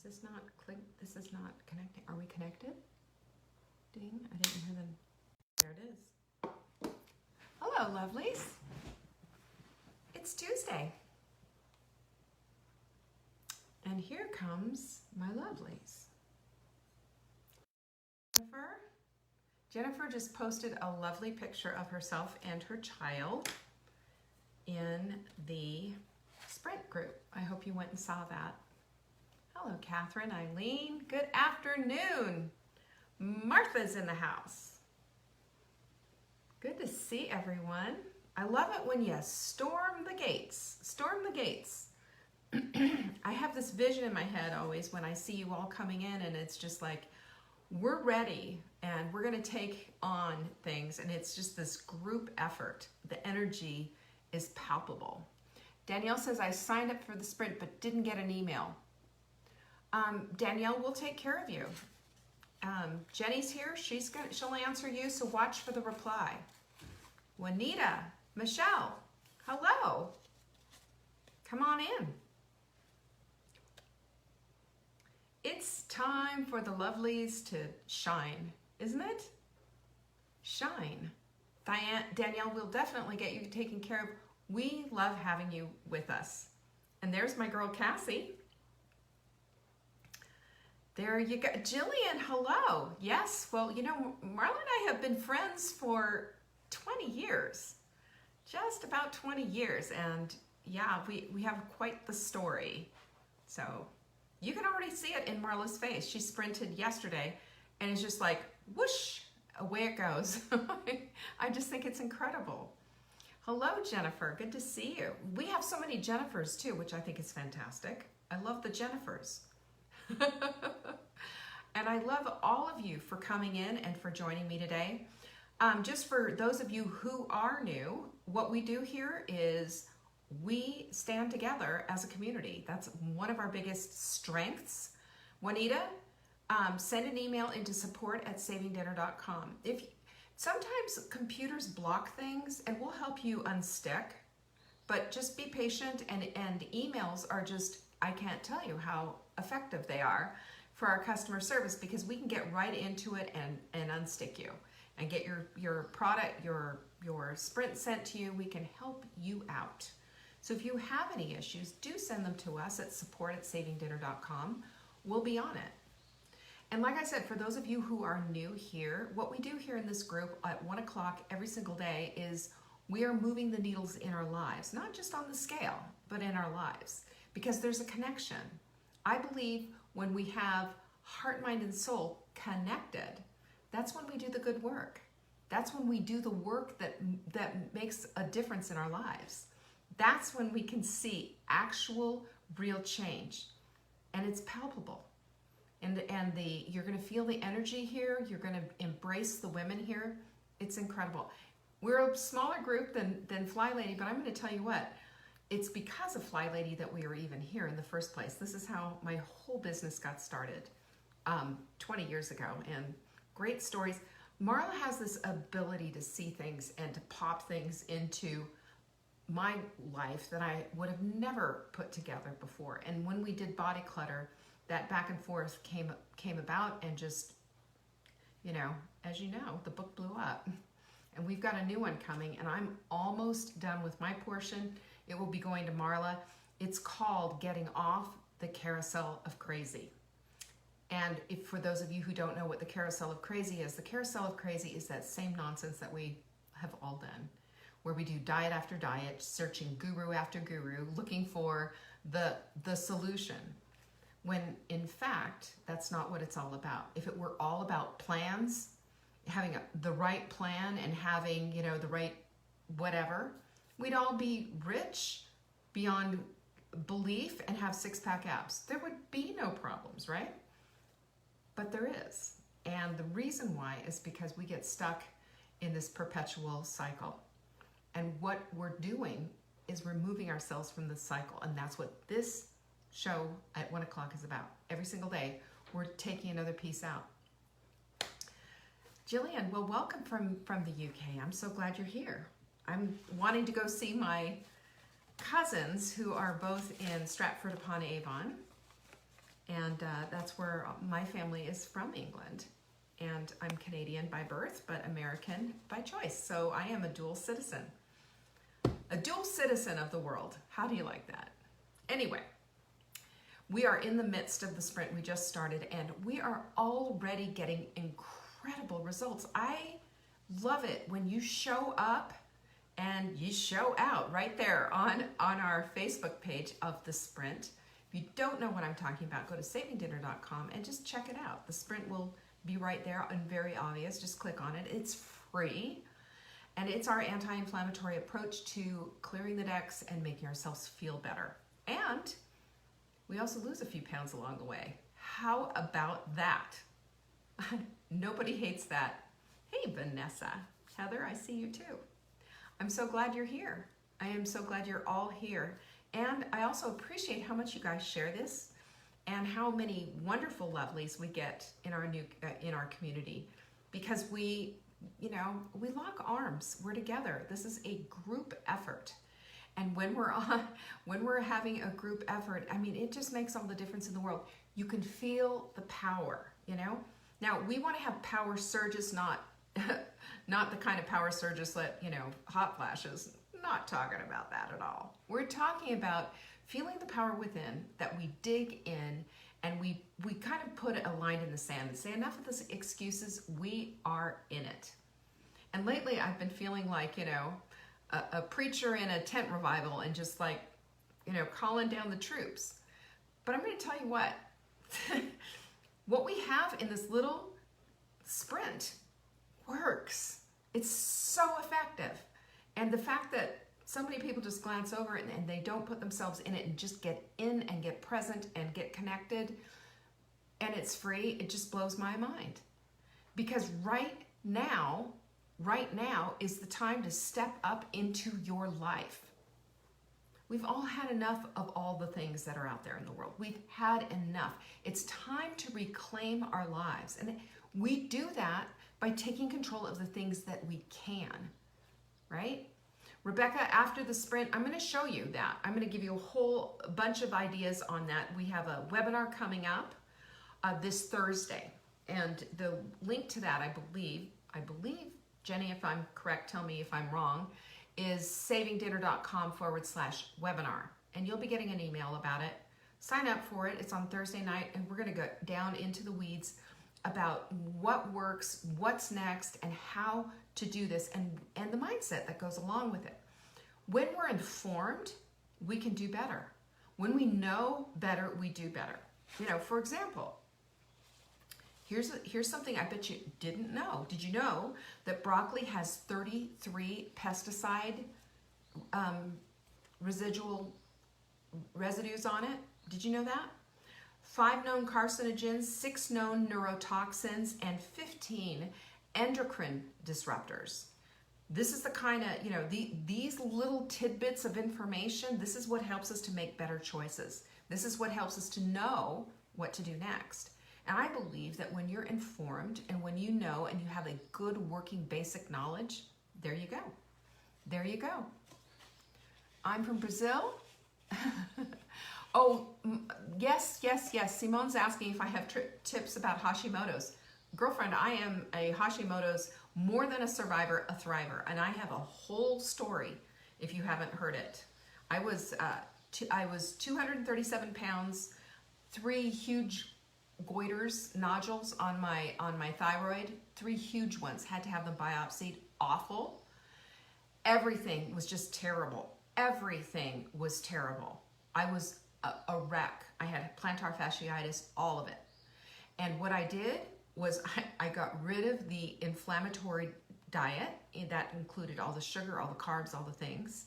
this not click? This is not connecting. Are we connected? Ding, I didn't hear them. There it is. Hello, lovelies. It's Tuesday. And here comes my lovelies. Jennifer just posted a lovely picture of herself and her child in the Sprint group. I hope you went and saw that. Hello, Catherine, Eileen. Good afternoon. Martha's in the house. Good to see everyone. I love it when you storm the gates. Storm the gates. I have this vision in my head always when I see you all coming in, and it's just like, we're ready and we're going to take on things, and it's just this group effort. The energy is palpable. Danielle says, I signed up for the Sprint but didn't get an email. Danielle will take care of you. Jenny's here. She'll answer you, so watch for the reply. Juanita, Michelle, hello. Come on in. It's time for the lovelies to shine, isn't it? Shine. Danielle will definitely get you taken care of. We love having you with us. And there's my girl, Cassie. There you go. Jillian, hello. Yes, well, you know, Marla and I have been friends for 20 years. Just about 20 years. And yeah, we have quite the story. So you can already see it in Marla's face. She sprinted yesterday and it's just like, whoosh, away it goes. I just think it's incredible. Hello, Jennifer. Good to see you. We have so many Jennifers too, which I think is fantastic. I love the Jennifers. And I love all of you for coming in and for joining me today. Just for those of you who are new, what we do here is we stand together as a community. That's one of our biggest strengths. Juanita, send an email into support@savingdinner.com. Sometimes computers block things, and we'll help you unstick, but just be patient, and emails are just, I can't tell you how effective they are for our customer service, because we can get right into it and unstick you and get your product, your Sprint sent to you. We can help you out. So if you have any issues, do send them to us at support@savingdinner.com. We'll be on it. And like I said, for those of you who are new here, what we do here in this group at 1 o'clock every single day is we are moving the needles in our lives, not just on the scale, but in our lives, because there's a connection. I believe when we have heart, mind, and soul connected, that's when we do the good work. That's when we do the work that makes a difference in our lives. That's when we can see actual, real change, and it's palpable. And you're going to feel the energy here. You're going to embrace the women here. It's incredible. We're a smaller group than Fly Lady, but I'm going to tell you what. It's because of Fly Lady that we are even here in the first place. This is how my whole business got started 20 years ago, and great stories. Marla has this ability to see things and to pop things into my life that I would have never put together before. And when we did Body Clutter, that back and forth came about, and just, you know, as you know, the book blew up. And we've got a new one coming, and I'm almost done with my portion. It will be going to Marla. It's called Getting Off the Carousel of Crazy. And for those of you who don't know what the Carousel of Crazy is, the Carousel of Crazy is that same nonsense that we have all done, where we do diet after diet, searching guru after guru, looking for the solution. When in fact, that's not what it's all about. If it were all about plans, having the right plan and having, you know, the right whatever, we'd all be rich beyond belief and have six-pack abs. There would be no problems, right? But there is. And the reason why is because we get stuck in this perpetual cycle. And what we're doing is removing ourselves from this cycle. And that's what this show at 1 o'clock is about. Every single day, we're taking another piece out. Jillian, well, welcome from the UK. I'm so glad you're here. I'm wanting to go see my cousins who are both in Stratford-upon-Avon. And that's where my family is from, England. And I'm Canadian by birth, but American by choice. So I am a dual citizen. A dual citizen of the world. How do you like that? Anyway, we are in the midst of the sprint we just started, and we are already getting incredible results. I love it when you show up and you show out right there on our Facebook page of the sprint. If you don't know what I'm talking about, go to savingdinner.com and just check it out. The sprint will be right there and very obvious. Just click on it. It's free. And it's our anti-inflammatory approach to clearing the decks and making ourselves feel better. And we also lose a few pounds along the way. How about that? Nobody hates that. Hey, Vanessa. Heather, I see you too. I'm so glad you're here. I am so glad you're all here. And I also appreciate how much you guys share this and how many wonderful lovelies we get in our community, because we lock arms. We're together. This is a group effort. And when we're having a group effort, I mean, it just makes all the difference in the world. You can feel the power, Now, we want to have power surges, not the kind of power surges that, hot flashes. Not talking about that at all. We're talking about feeling the power within, that we dig in and we kind of put a line in the sand and say, enough of the excuses, we are in it. And lately I've been feeling like, a preacher in a tent revival and just like, calling down the troops. But I'm going to tell you what, what we have in this little sprint works. It's so effective. And the fact that so many people just glance over it and they don't put themselves in it and just get in and get present and get connected, and it's free, it just blows my mind. Because right now is the time to step up into your life. We've all had enough of all the things that are out there in the world. We've had enough. It's time to reclaim our lives. And we do that by taking control of the things that we can, right? Rebecca, after the sprint, I'm going to show you that. I'm going to give you a whole bunch of ideas on that. We have a webinar coming up this Thursday. And the link to that, I believe, Jenny, if I'm correct, tell me if I'm wrong, is savingdinner.com/webinar. And you'll be getting an email about it. Sign up for it. It's on Thursday night, and we're going to go down into the weeds about what works, what's next, and how to do this, and the mindset that goes along with it. When we're informed, we can do better. When we know better, we do better. For example, here's something I bet you didn't know. Did you know that broccoli has 33 pesticide residues on it? Did you know that? 5 known carcinogens, 6 known neurotoxins, and 15 endocrine disruptors. This is the kind of, these little tidbits of information, this is what helps us to make better choices. This is what helps us to know what to do next. And I believe that when you're informed and when you know and you have a good working basic knowledge, there you go. There you go. I'm from Brazil. Oh, yes. Simone's asking if I have tips about Hashimoto's. Girlfriend, I am a Hashimoto's more than a survivor, a thriver. And I have a whole story if you haven't heard it. I was 237 pounds, 3 huge goiters, nodules on my thyroid, 3 huge ones. Had to have them biopsied. Awful. Everything was just terrible. Everything was terrible. I was a wreck. I had plantar fasciitis, all of it. And what I did was I got rid of the inflammatory diet. That included all the sugar, all the carbs, all the things.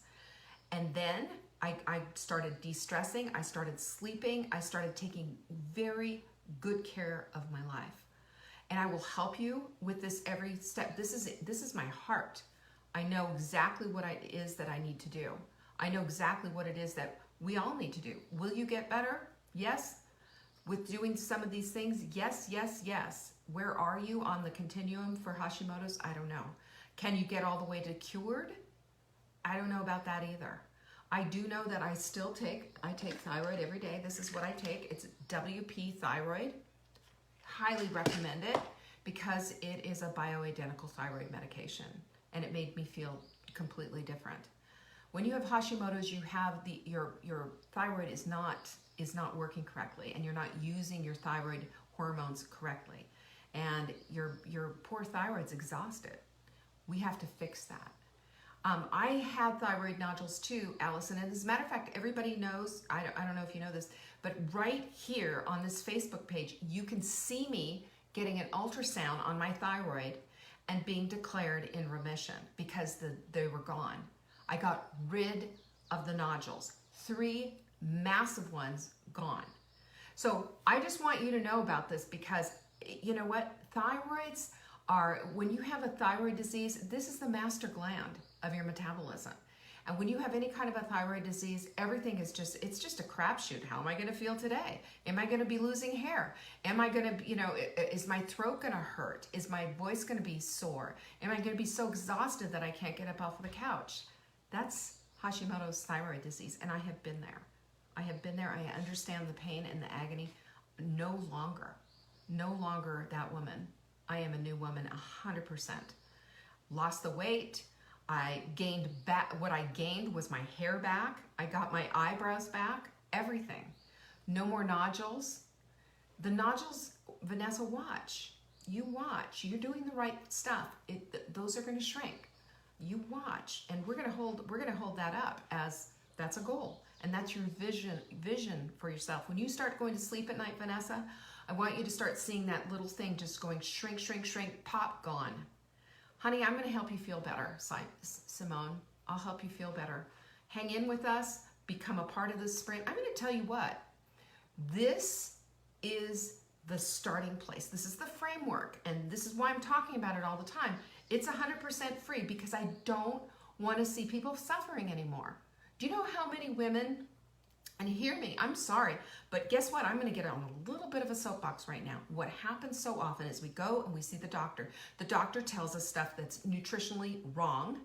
And then I started de-stressing. I started sleeping. I started taking very good care of my life. And I will help you with this every step. This is my heart. I know exactly what it is that I need to do. I know exactly what it is that we all need to do. Will you get better? Yes. With doing some of these things? Yes. Where are you on the continuum for Hashimoto's? I don't know. Can you get all the way to cured? I don't know about that either. I do know that I take thyroid every day. This is what I take. It's WP Thyroid. Highly recommend it because it is a bioidentical thyroid medication, and it made me feel completely different. When you have Hashimoto's, you have your thyroid is not working correctly, and you're not using your thyroid hormones correctly, and your poor thyroid's exhausted. We have to fix that. I had thyroid nodules too, Allison, and as a matter of fact, everybody knows, I don't know if you know this, but right here on this Facebook page, you can see me getting an ultrasound on my thyroid and being declared in remission because they were gone. I got rid of the nodules. 3 massive ones gone. So I just want you to know about this because you know what? Thyroids are, when you have a thyroid disease, this is the master gland of your metabolism. And when you have any kind of a thyroid disease, everything is it's just a crapshoot. How am I going to feel today? Am I going to be losing hair? Am I going to, is my throat going to hurt? Is my voice going to be sore? Am I going to be so exhausted that I can't get up off of the couch? That's Hashimoto's thyroid disease, and I have been there. I have been there. I understand the pain and the agony. No longer that woman. I am a new woman, 100%. Lost the weight. I gained back. What I gained was my hair back. I got my eyebrows back. Everything. No more nodules. The nodules, Vanessa, watch. You watch. You're doing the right stuff. Those are going to shrink. You watch, and we're going to hold that up as that's a goal, and that's your vision for yourself. When you start going to sleep at night, Vanessa, I want you to start seeing that little thing just going shrink, shrink, shrink, pop, gone. Honey, I'm going to help you feel better, Simone. I'll help you feel better. Hang in with us. Become a part of this sprint. I'm going to tell you what. This is the starting place. This is the framework, and this is why I'm talking about it all the time. It's 100% free because I don't want to see people suffering anymore. Do you know how many women, and hear me, I'm sorry, but guess what? I'm going to get on a little bit of a soapbox right now. What happens so often is we go and we see the doctor. The doctor tells us stuff that's nutritionally wrong.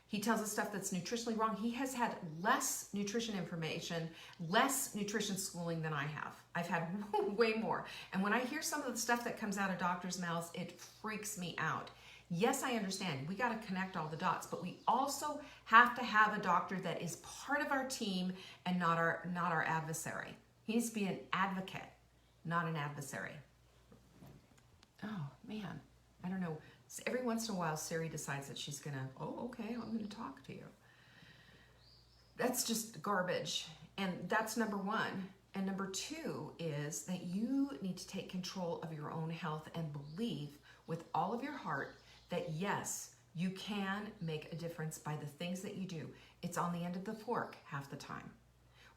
He tells us stuff that's nutritionally wrong. He has had less nutrition information, less nutrition schooling than I have. I've had way more. And when I hear some of the stuff that comes out of doctors' mouths, it freaks me out. Yes, I understand. We got to connect all the dots, but we also have to have a doctor that is part of our team and not our adversary. He needs to be an advocate, not an adversary. Oh, man. I don't know. Every once in a while, Siri decides that she's going to, okay, I'm going to talk to you. That's just garbage. And that's number one. And number two is that you need to take control of your own health and believe with all of your heart that yes, you can make a difference by the things that you do. It's on the end of the fork half the time.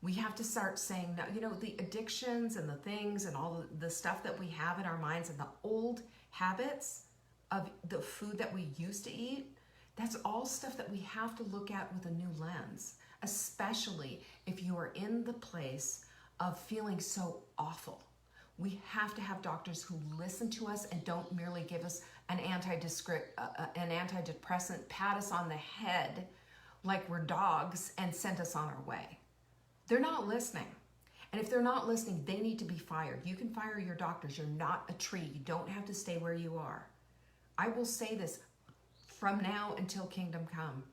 We have to start saying, no, the addictions and the things and all the stuff that we have in our minds and the old habits of the food that we used to eat, that's all stuff that we have to look at with a new lens, especially if you are in the place of feeling so awful. We have to have doctors who listen to us and don't merely give us an antidepressant, pat us on the head like we're dogs and send us on our way. They're not listening. And if they're not listening, they need to be fired. You can fire your doctors. You're not a tree. You don't have to stay where you are. I will say this from now until kingdom come,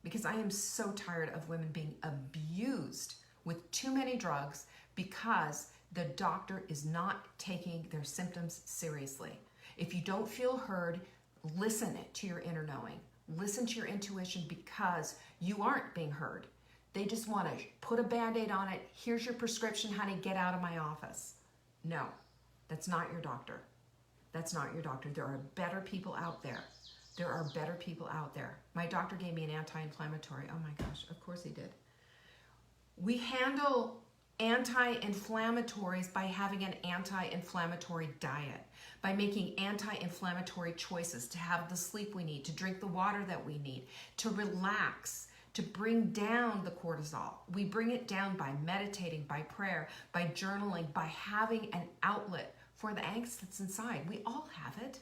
because I am so tired of women being abused with too many drugs because the doctor is not taking their symptoms seriously. If you don't feel heard, listen to your inner knowing. Listen to your intuition because you aren't being heard. They just want to put a Band-Aid on it. Here's your prescription, honey, get out of my office. No, that's not your doctor. That's not your doctor. There are better people out there. There are better people out there. My doctor gave me an anti-inflammatory. Oh my gosh, of course he did. We handle anti-inflammatories by having an anti-inflammatory diet, by making anti-inflammatory choices, to have the sleep we need, to drink the water that we need, to relax, to bring down the cortisol. We bring it down by meditating, by prayer, by journaling, by having an outlet for the angst that's inside. We all have it.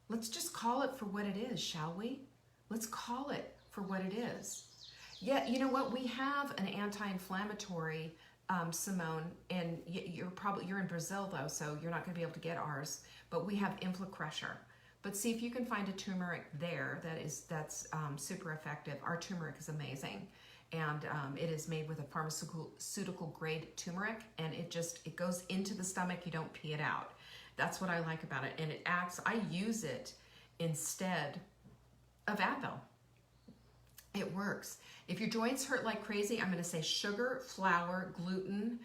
Let's just call it for what it is, shall we? Let's call it for what it is. Yeah, you know what? We have an anti-inflammatory, Simone, and you're in Brazil though, so you're not going to be able to get ours. But we have Inflacrusher. But see if you can find a turmeric there that's super effective. Our turmeric is amazing, and it is made with a pharmaceutical grade turmeric, and it goes into the stomach. You don't pee it out. That's what I like about it, and it acts. I use it instead of Advil. It works. If your joints hurt like crazy, I'm going to say sugar, flour, gluten,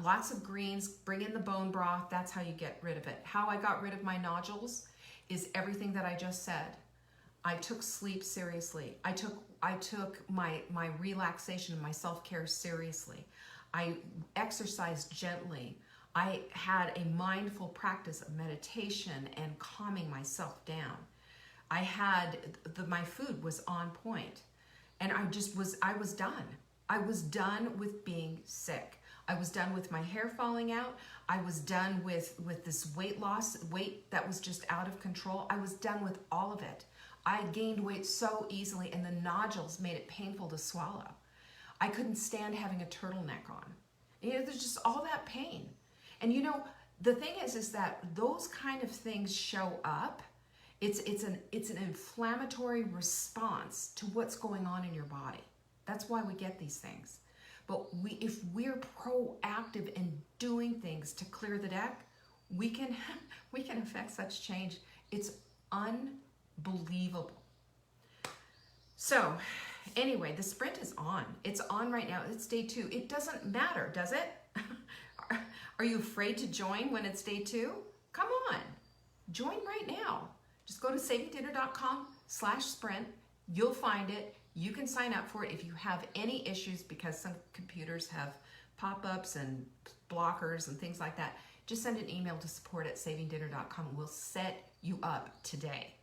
lots of greens, bring in the bone broth. That's how you get rid of it. How I got rid of my nodules is everything that I just said. I took sleep seriously. I took my relaxation and my self-care seriously. I exercised gently. I had a mindful practice of meditation and calming myself down. I had my food was on point. And I was done. I was done with being sick. I was done with my hair falling out. I was done with this weight loss, weight that was just out of control. I was done with all of it. I gained weight so easily, and the nodules made it painful to swallow. I couldn't stand having a turtleneck on. There's just all that pain. And the thing is that those kind of things show up. It's an inflammatory response to what's going on in your body. That's why we get these things. But if we're proactive in doing things to clear the deck, we can affect such change. It's unbelievable. So anyway, the sprint is on. It's on right now. It's day 2. It doesn't matter, does it? Are you afraid to join when it's day 2? Come on, join right now. Just go to savingdinner.com/sprint. You'll find it. You can sign up for it if you have any issues, because some computers have pop-ups and blockers and things like that. Just send an email to support@savingdinner.com. We'll set you up today.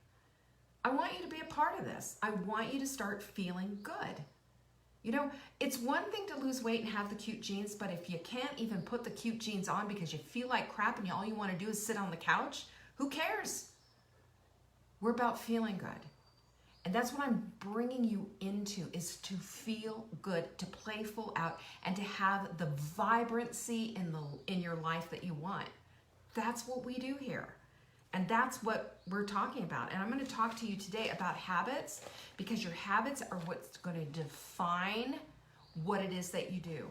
I want you to be a part of this. I want you to start feeling good. It's one thing to lose weight and have the cute jeans, but if you can't even put the cute jeans on because you feel like crap and all you want to do is sit on the couch, who cares? We're about feeling good. And that's what I'm bringing you into, is to feel good, to play full out, and to have the vibrancy in your life that you want. That's what we do here. And that's what we're talking about. And I'm going to talk to you today about habits, because your habits are what's going to define what it is that you do.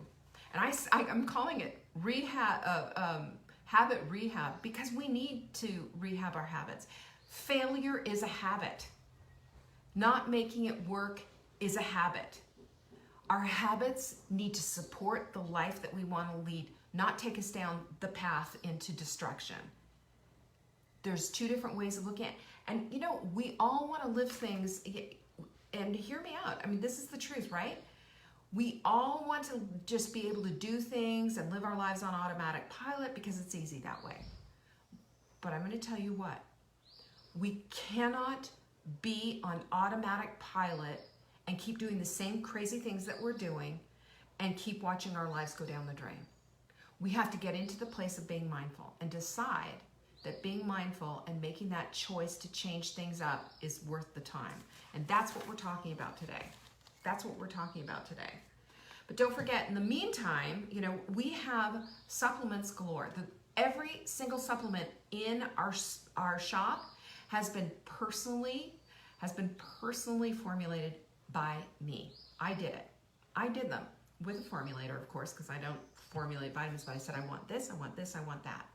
And I'm calling it habit rehab, because we need to rehab our habits. Failure is a habit. Not making it work is a habit. Our habits need to support the life that we want to lead, not take us down the path into destruction. There's 2 different ways of looking at it. And we all want to live things, and hear me out. I mean, this is the truth, right? We all want to just be able to do things and live our lives on automatic pilot because it's easy that way. But I'm going to tell you what. We cannot be on automatic pilot and keep doing the same crazy things that we're doing and keep watching our lives go down the drain. We have to get into the place of being mindful and decide that being mindful and making that choice to change things up is worth the time. And that's what we're talking about today. That's what we're talking about today. But don't forget, in the meantime, we have supplements galore. Every single supplement in our shop has been personally formulated by me. I did it. I did them with a formulator, of course, because I don't formulate vitamins, but I said, I want this, I want this, I want that.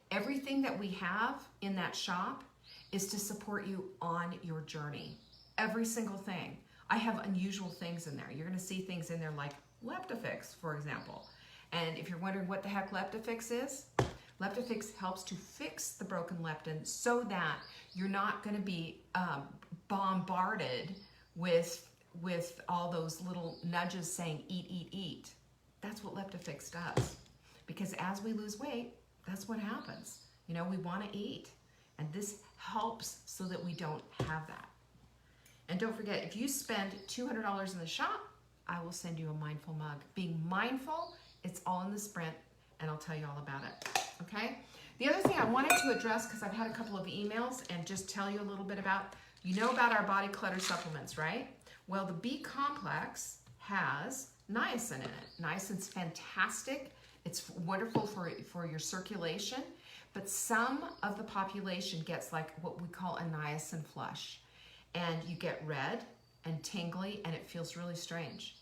Everything that we have in that shop is to support you on your journey. Every single thing. I have unusual things in there. You're going to see things in there like Leptofix, for example. And if you're wondering what the heck Leptofix is, Leptofix helps to fix the broken leptin so that you're not going to be bombarded with all those little nudges saying eat, eat, eat. That's what Leptofix does. Because as we lose weight, that's what happens. We want to eat. And this helps so that we don't have that. And don't forget, if you spend $200 in the shop, I will send you a mindful mug. Being mindful, it's all in the sprint, and I'll tell you all about it. Okay? The other thing I wanted to address, because I've had a couple of emails, and just tell you a little bit about, about our body clutter supplements, right? Well, the B complex has niacin in it. Niacin's fantastic. It's wonderful for your circulation, but some of the population gets like what we call a niacin flush, and you get red and tingly, and it feels really strange.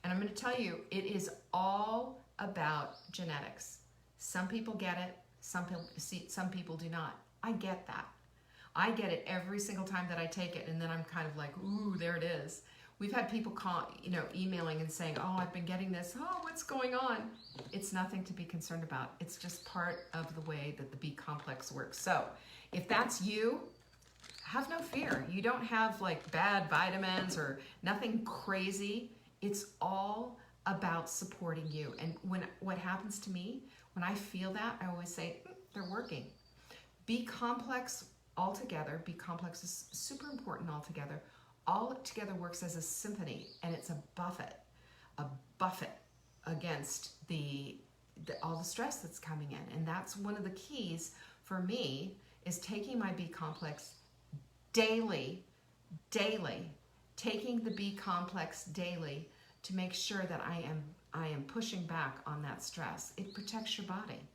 And I'm going to tell you, it is all about genetics. Some people get it, some people do not. I get that. I get it every single time that I take it, and then I'm kind of like, ooh, there it is. We've had people emailing and saying, oh, I've been getting this. Oh, what's going on? It's nothing to be concerned about. It's just part of the way that the B complex works. So if that's you, have no fear. You don't have like bad vitamins or nothing crazy. It's all about supporting you. And what happens to me, when I feel that, I always say, they're working. B complex altogether, B complex is super important altogether. All together works as a symphony, and it's a buffet against all the stress that's coming in. And that's one of the keys for me, is taking my B complex daily, taking the B complex daily to make sure that I am pushing back on that stress. It protects your body.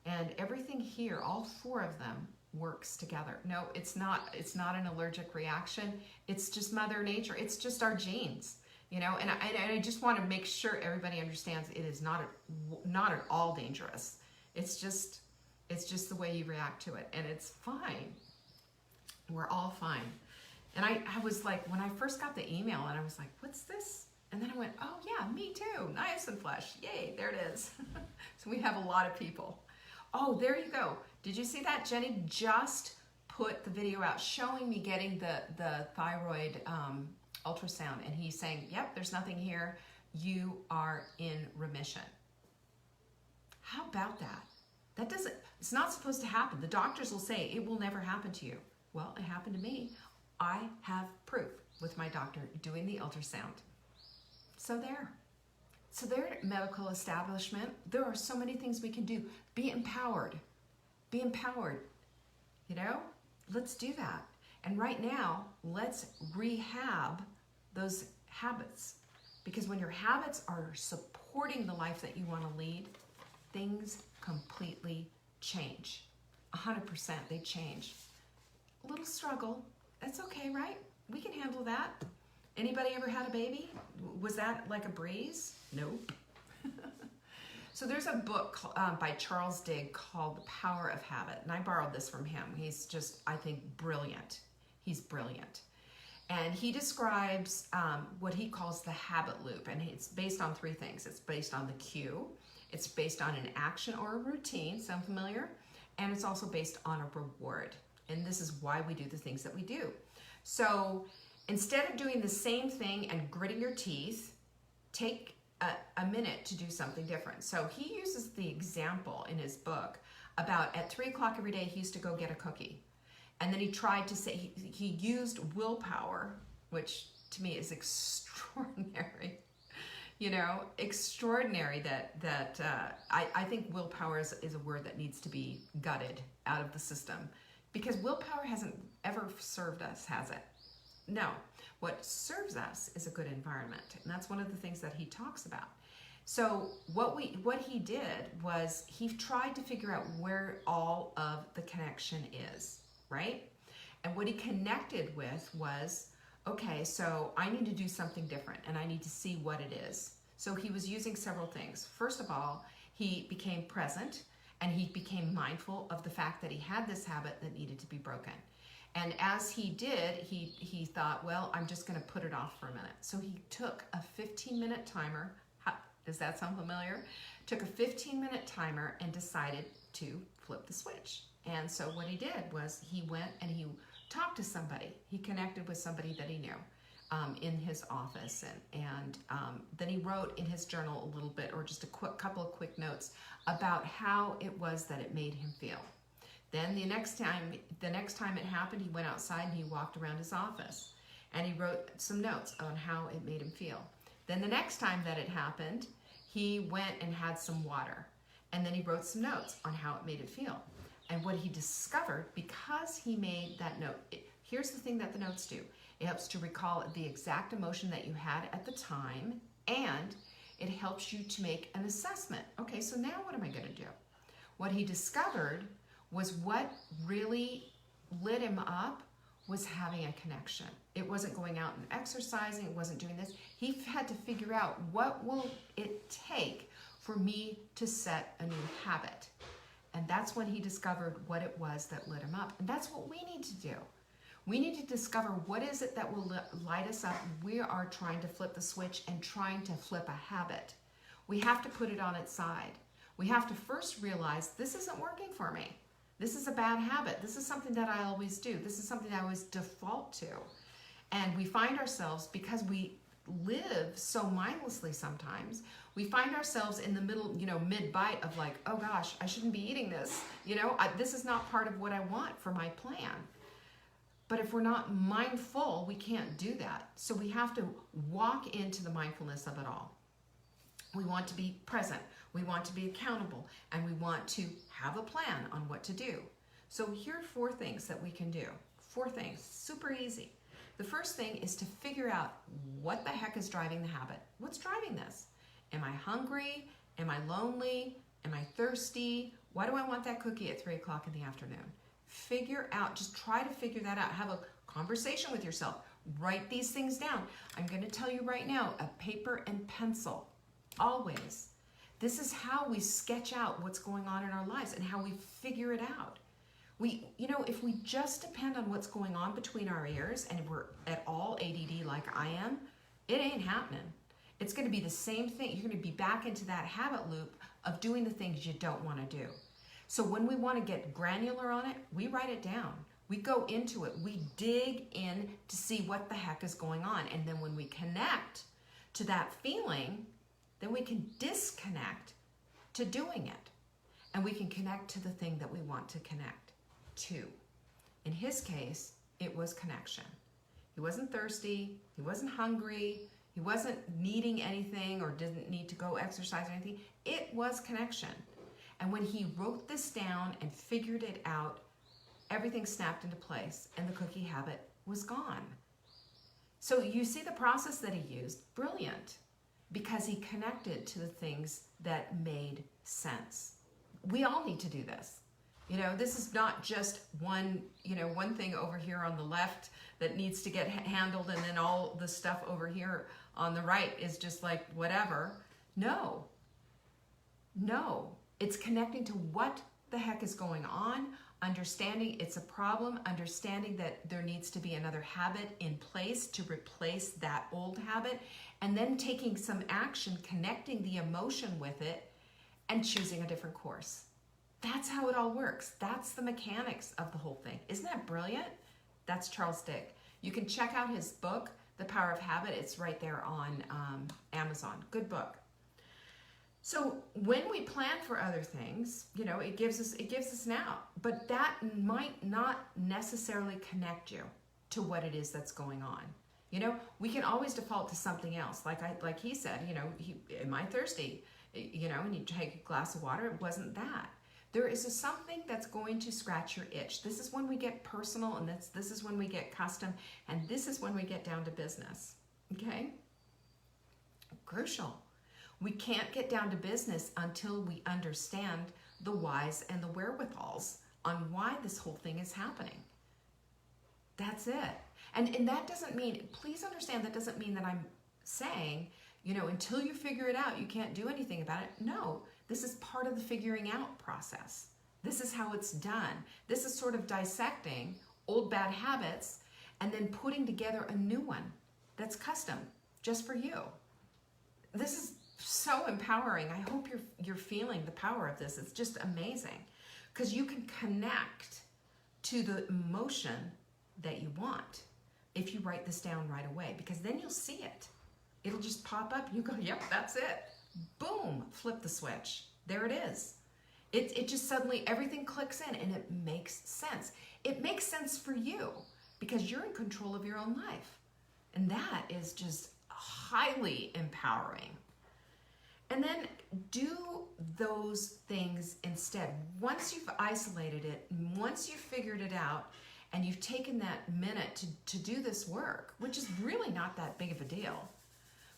And everything here, all four of them, works together. No, it's not an allergic reaction. It's just Mother Nature. It's just our genes, and I just want to make sure everybody understands it is not at all dangerous. It's just the way you react to it, and it's fine. We're all fine. And I was like, when I first got the email, and I was like, what's this? And then I went, oh yeah, me too, niacin flush, yay, there it is. So we have a lot of people. Oh, there you go. Did you see that? Jenny just put the video out showing me getting the thyroid ultrasound, and he's saying, yep, there's nothing here. You are in remission. How about that? It's not supposed to happen. The doctors will say it will never happen to you. Well, it happened to me. I have proof with my doctor doing the ultrasound. So there. So there, medical establishment, there are so many things we can do. Be empowered. Be empowered. Let's do that. And right now, let's rehab those habits. Because when your habits are supporting the life that you want to lead, things completely change. 100% they change. A little struggle, that's okay, right? We can handle that. Anybody ever had a baby? Was that like a breeze? Nope. So there's a book by Charles Digg called The Power of Habit, and I borrowed this from him. He's just, I think, brilliant. He's brilliant. And he describes what he calls the habit loop, and it's based on three things. It's based on the cue, it's based on an action or a routine, sound familiar? And it's also based on a reward. And this is why we do the things that we do. So instead of doing the same thing and gritting your teeth, take a minute to do something different. So he uses the example in his book about at 3 o'clock every day, he used to go get a cookie. And then he tried to say, he used willpower, which to me is extraordinary. Extraordinary that I think willpower is a word that needs to be gutted out of the system, because willpower hasn't ever served us, has it? No. What serves us is a good environment, and that's one of the things that he talks about. So what he did was he tried to figure out where all of the connection is, right? And what he connected with was, okay, so I need to do something different, and I need to see what it is. So he was using several things. First of all, he became present, and he became mindful of the fact that he had this habit that needed to be broken. And as he did, he thought, well, I'm just going to put it off for a minute. So he took a 15-minute timer. Does that sound familiar? Took a 15-minute timer and decided to flip the switch. And so what he did was he went and he talked to somebody. He connected with somebody that he knew in his office. And then he wrote in his journal a little bit, or just a couple of quick notes about how it was that it made him feel. Then the next time it happened, he went outside and he walked around his office and he wrote some notes on how it made him feel. Then the next time that it happened, he went and had some water, and then he wrote some notes on how it made it feel. And what he discovered, because he made that note, here's the thing that the notes do. It helps to recall the exact emotion that you had at the time, and it helps you to make an assessment. Okay, so now what am I going to do? What he discovered was what really lit him up was having a connection. It wasn't going out and exercising. It wasn't doing this. He had to figure out, what will it take for me to set a new habit? And that's when he discovered what it was that lit him up. And that's what we need to do. We need to discover what is it that will light us up. We are trying to flip the switch and trying to flip a habit. We have to put it on its side. We have to first realize, this isn't working for me. This is a bad habit. This is something that I always do. This is something I always default to. And we find ourselves, because we live so mindlessly sometimes, we find ourselves in the middle, mid-bite of like, oh gosh, I shouldn't be eating this. This is not part of what I want for my plan. But if we're not mindful, we can't do that. So we have to walk into the mindfulness of it all. We want to be present. We want to be accountable. And we want to have a plan on what to do. So here are 4 things that we can do. 4 things, super easy. The first thing is to figure out what the heck is driving the habit. What's driving this? Am I hungry? Am I lonely? Am I thirsty? Why do I want that cookie at 3 o'clock in the afternoon? Figure out, just try to figure that out. Have a conversation with yourself. Write these things down. I'm going to tell you right now, a paper and pencil, always. This is how we sketch out what's going on in our lives and how we figure it out. If we just depend on what's going on between our ears and we're at all ADD like I am, it ain't happening. It's going to be the same thing. You're going to be back into that habit loop of doing the things you don't want to do. So when we want to get granular on it, we write it down. We go into it. We dig in to see what the heck is going on. And then when we connect to that feeling, then we can disconnect to doing it. And we can connect to the thing that we want to connect to. In his case, it was connection. He wasn't thirsty. He wasn't hungry. He wasn't needing anything or didn't need to go exercise or anything. It was connection. And when he wrote this down and figured it out, everything snapped into place and the cookie habit was gone. So you see the process that he used, brilliant, because he connected to the things that made sense. We all need to do this. This is not just one thing over here on the left that needs to get handled and then all the stuff over here on the right is just like whatever. No. It's connecting to what the heck is going on, understanding it's a problem, understanding that there needs to be another habit in place to replace that old habit, and then taking some action, connecting the emotion with it, and choosing a different course. That's how it all works. That's the mechanics of the whole thing. Isn't that brilliant? That's Charles Dick. You can check out his book, The Power of Habit. It's right there on Amazon. Good book. So when we plan for other things, it gives us an out, but that might not necessarily connect you to what it is that's going on. We can always default to something else. Like he said, am I thirsty? And you take a glass of water. It wasn't that. There is something that's going to scratch your itch. This is when we get personal, and this is when we get custom, and this is when we get down to business. Okay? Crucial. We can't get down to business until we understand the whys and the wherewithals on why this whole thing is happening. That's it. And that doesn't mean, please understand, that doesn't mean that I'm saying, until you figure it out, you can't do anything about it. No, this is part of the figuring out process. This is how it's done. This is sort of dissecting old bad habits and then putting together a new one that's custom just for you. This is so empowering. I hope you're feeling the power of this. It's just amazing because you can connect to the emotion that you want if you write this down right away, because then you'll see it. It'll just pop up. You go, yep, that's it. Boom, flip the switch. There it is. It just suddenly, everything clicks in and it makes sense. It makes sense for you because you're in control of your own life. And that is just highly empowering. And then do those things instead. Once you've isolated it, once you've figured it out, and you've taken that minute to do this work, which is really not that big of a deal.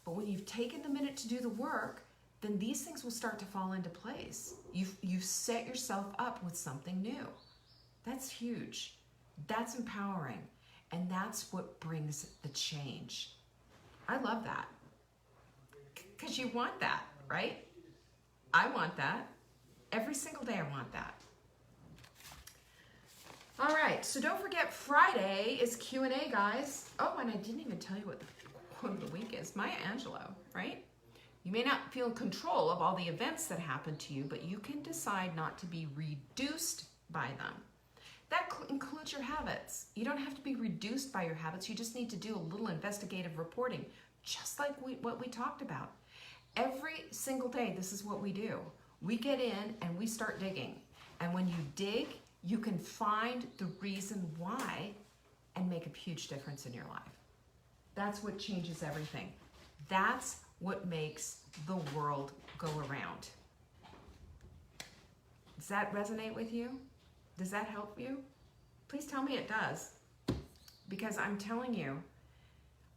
But when you've taken the minute to do the work, then these things will start to fall into place. You've set yourself up with something new. That's huge. That's empowering. And that's what brings the change. I love that. Because you want that, right? I want that. Every single day I want that. All right, so don't forget Friday is Q&A, guys. Oh, and I didn't even tell you what the quote of the week is. Maya Angelou, right? You may not feel in control of all the events that happen to you, but you can decide not to be reduced by them. That includes your habits. You don't have to be reduced by your habits. You just need to do a little investigative reporting, just like what we talked about. Every single day, this is what we do. We get in and we start digging. And when you dig, you can find the reason why and make a huge difference in your life. That's what changes everything. That's what makes the world go around. Does that resonate with you? Does that help you? Please tell me it does. Because I'm telling you,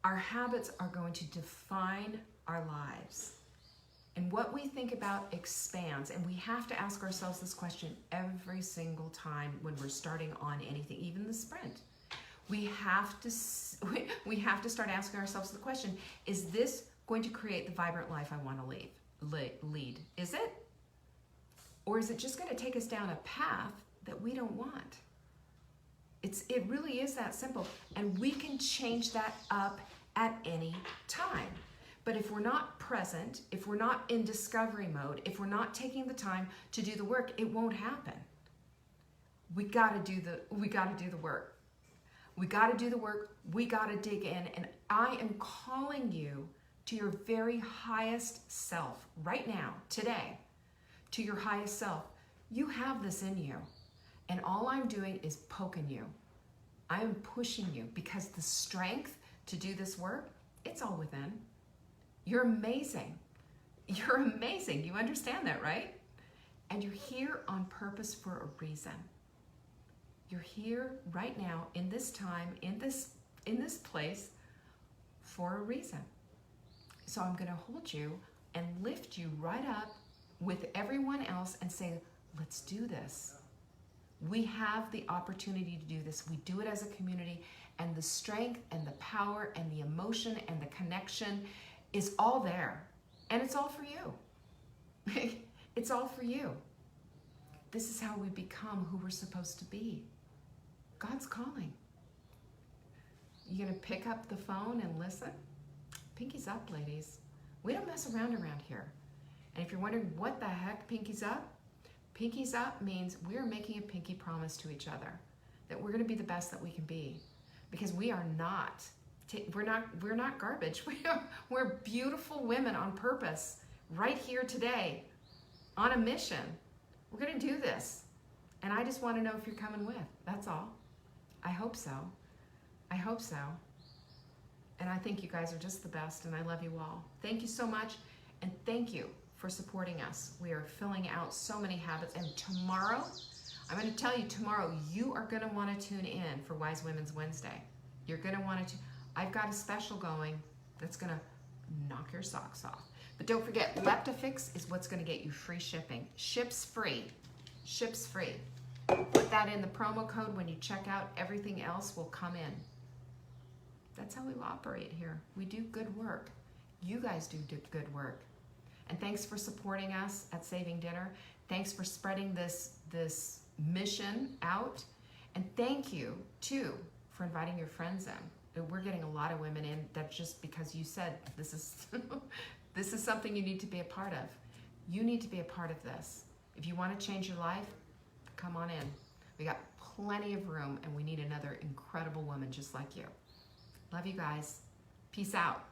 our habits are going to define our lives. And what we think about expands, and we have to ask ourselves this question every single time when we're starting on anything, even the sprint. We have to start asking ourselves the question, is this going to create the vibrant life I want to lead? Is it? Or is it just going to take us down a path that we don't want? It really is that simple. And we can change that up at any time. But if we're not present, if we're not in discovery mode, if we're not taking the time to do the work, it won't happen. We gotta do the work. We gotta do the work. We gotta dig in. And I am calling you to your very highest self right now, today, to your highest self. You have this in you. And all I'm doing is poking you. I am pushing you because the strength to do this work, it's all within. You're amazing. You're amazing. You understand that, right? And you're here on purpose for a reason. You're here right now in this time, in this place for a reason. So I'm going to hold you and lift you right up with everyone else and say, let's do this. We have the opportunity to do this. We do it as a community, and the strength and the power and the emotion and the connection is all there. And it's all for you. It's all for you. This is how we become who we're supposed to be. God's calling. You gonna pick up the phone and listen? Pinkies up, ladies. We don't mess around here. And if you're wondering what the heck Pinkies up? Pinkies up means we're making a pinky promise to each other that we're gonna be the best that we can be. Because we are not. We're not garbage. We're beautiful women on purpose, right here today, on a mission. We're gonna do this. And I just wanna know if you're coming with, that's all. I hope so. I hope so. And I think you guys are just the best, and I love you all. Thank you so much, and thank you for supporting us. We are filling out so many habits, and tomorrow, I'm gonna tell you tomorrow, you are gonna wanna tune in for Wise Women's Wednesday. You're gonna wanna I've got a special going that's gonna knock your socks off. But don't forget, Leptafix is what's gonna get you free shipping. Ships free. Ships free. Put that in the promo code when you check out. Everything else will come in. That's how we operate here. We do good work. You guys do good work. And thanks for supporting us at Saving Dinner. Thanks for spreading this mission out. And thank you, too, for inviting your friends in. We're getting a lot of women in. That's just because you said this is this is something you need to be a part of. You need to be a part of this. If you want to change your life, come on in. We got plenty of room, and we need another incredible woman just like you. Love you guys. Peace out.